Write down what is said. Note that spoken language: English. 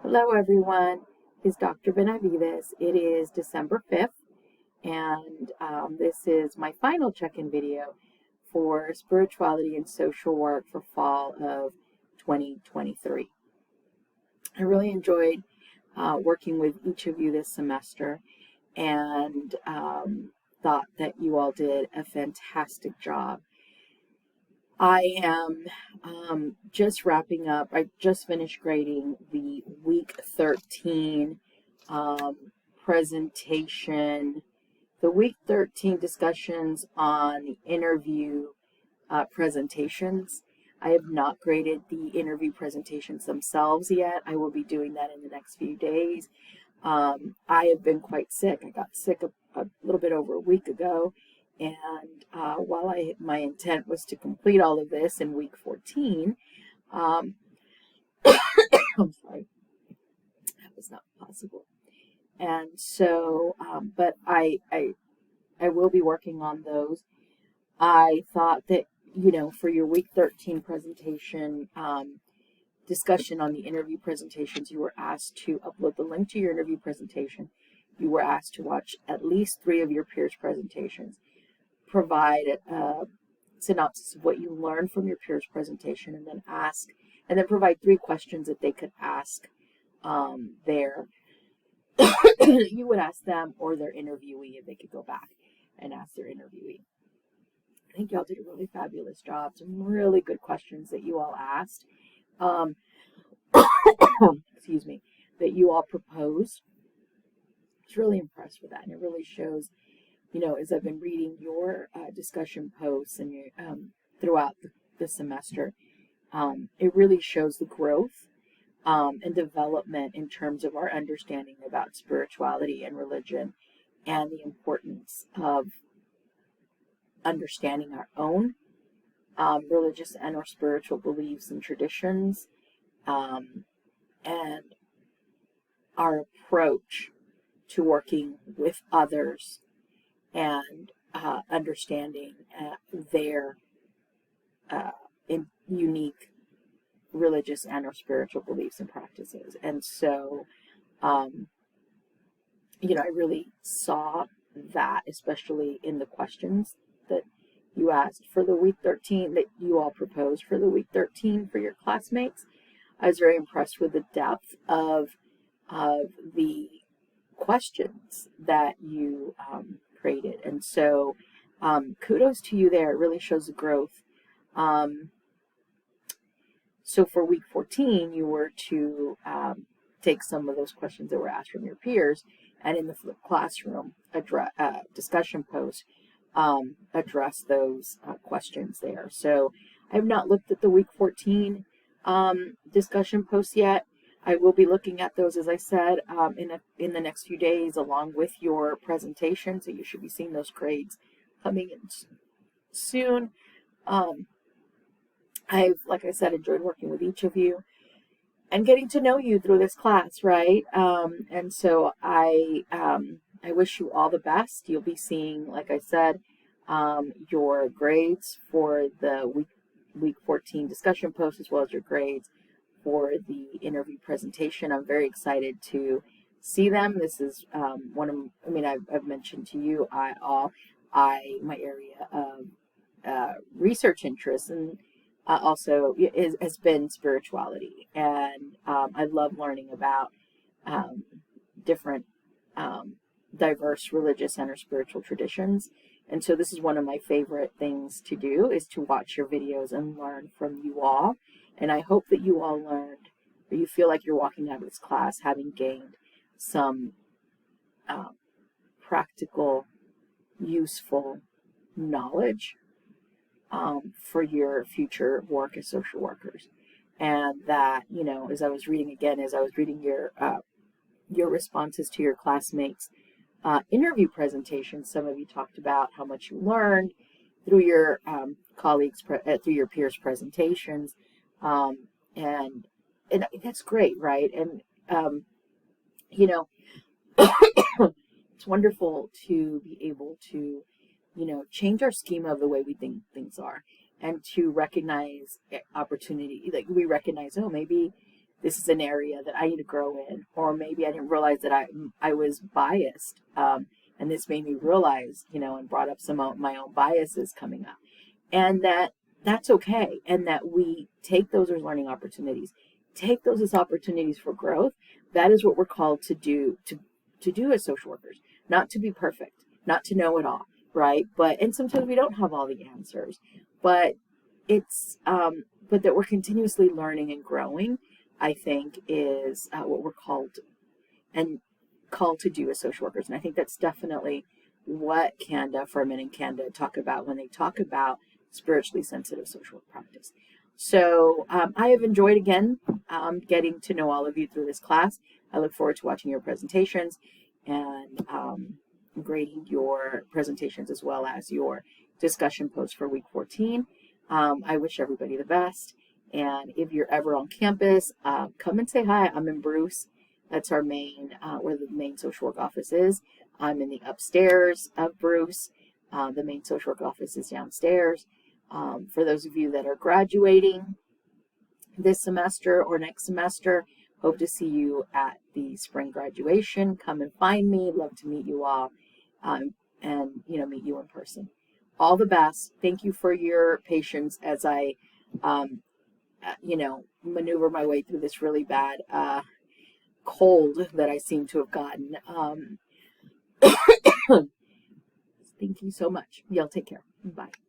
Hello, everyone. It's Dr. Benavides. It is December 5th, and this is my final check-in video for spirituality and social work for fall of 2023. I really enjoyed working with each of you this semester and thought that you all did a fantastic job. I am just wrapping up. I just finished grading the week 13 presentation, the week 13 discussions on the interview presentations. I have not graded the interview presentations themselves yet. I will be doing that in the next few days. I have been quite sick. I got sick a little bit over a week ago. And while my intent was to complete all of this in week 14, I'm sorry, that was not possible. And so, but I will be working on those. I thought that, for your week 13 presentation, discussion on the interview presentations, you were asked to upload the link to your interview presentation. You were asked to watch at least 3 of your peers' presentations. Provide a synopsis of what you learned from your peers' presentation, and then provide 3 questions that they could ask you would ask them or their interviewee if they could go back and ask their interviewee. I think y'all did a really fabulous job. Some really good questions that you all asked. Excuse me, that you all proposed. I was really impressed with that, and it really shows. As I've been reading your discussion posts and throughout the semester, it really shows the growth and development in terms of our understanding about spirituality and religion, and the importance of understanding our own religious and or spiritual beliefs and traditions, and our approach to working with others and understanding their unique religious and or spiritual beliefs and practices. And so, I really saw that, especially in the questions that you asked for the week 13, that you all proposed for the week 13 for your classmates. I was very impressed with the depth of the questions that you created. And so kudos to you there. It really shows the growth. So for week 14, you were to take some of those questions that were asked from your peers, and in the flipped classroom discussion post, address those questions there. So I have not looked at the week 14 discussion posts yet. I will be looking at those, as I said, in the next few days, along with your presentation. So you should be seeing those grades coming in soon. I've, like I said, enjoyed working with each of you and getting to know you through this class, right? And so I wish you all the best. You'll be seeing, like I said, your grades for the week 14 discussion post, as well as your grades for the interview presentation. I'm very excited to see them. This is I've mentioned to you, my area of research interest and also has been spirituality, and I love learning about different diverse religious and or spiritual traditions. And so this is one of my favorite things to do, is to watch your videos and learn from you all. And I hope that you all learned, or you feel like you're walking out of this class having gained some practical, useful knowledge for your future work as social workers. And that, as I was reading your responses to your classmates' interview presentations, some of you talked about how much you learned through your through your peers' presentations, and that's great, right? And it's wonderful to be able to change our schema of the way we think things are, and to recognize opportunity. Like, we recognize, oh, maybe this is an area that I need to grow in, or maybe I didn't realize that I was biased, and this made me realize, and brought up some of my own biases coming up, and that's okay, and that we take those as learning opportunities, take those as opportunities for growth. That is what we're called to do to do as social workers, not to be perfect, not to know it all, right? And sometimes we don't have all the answers, but but that we're continuously learning and growing, I think, is what we're called to do as social workers. And I think that's definitely what Kanda, Furman, and Kanda talk about when they talk about spiritually sensitive social work practice. So I have enjoyed, again, getting to know all of you through this class. I look forward to watching your presentations and grading your presentations as well as your discussion posts for week 14. I wish everybody the best. And if you're ever on campus, come and say hi. I'm in Bruce. That's our main, where the main social work office is. I'm in the upstairs of Bruce. The main social work office is downstairs. For those of you that are graduating this semester or next semester, hope to see you at the spring graduation. Come and find me. Love to meet you all, and meet you in person. All the best. Thank you for your patience as I, maneuver my way through this really bad cold that I seem to have gotten. Thank you so much. Y'all take care. Bye.